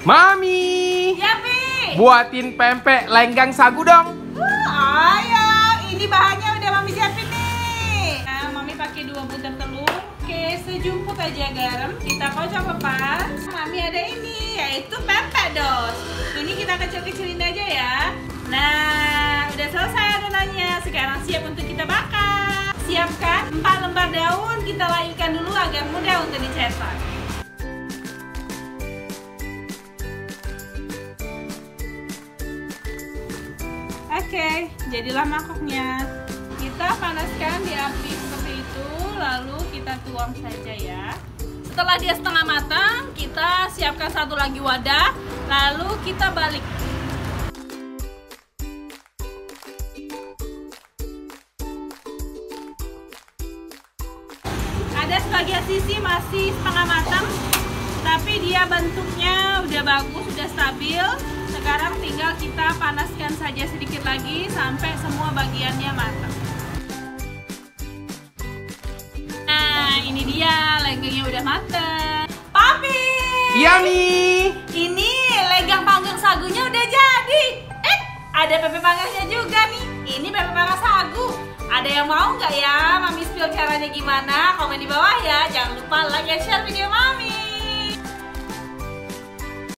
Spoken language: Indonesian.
Mami, Ya, Pi. buatin pempek lenggang sagu dong. Ayo, ini bahannya udah Mami siapin nih. Nah, Mami pakai 2 butir telur. Oke, sejumput aja garam. Kita kocok lepas. Mami ada ini, yaitu pempek dos. Ini kita kecil-kecilin aja ya. Nah, udah selesai adonannya. Sekarang siap untuk kita bakar. Siapkan 4 lembar daun. Kita layukan dulu agar mudah untuk dicetak. Oke, jadilah mangkoknya. Kita panaskan di api seperti itu, lalu kita tuang saja ya. Setelah dia setengah matang, kita siapkan satu lagi wadah, lalu kita balik. Ada sebagian sisi masih setengah matang, tapi dia bentuknya udah bagus, udah stabil. Sekarang tinggal kita panaskan saja sedikit lagi sampai semua bagiannya matang. Nah, ini dia lenggangnya udah matang. Papi! Iya Mi. Ini lenggang panggang sagunya udah jadi. Ada pempek panggangnya juga nih. Ini pempek panggang sagu. Ada yang mau nggak ya Mami spill caranya gimana? Komen di bawah ya. Jangan lupa like dan share video Mami.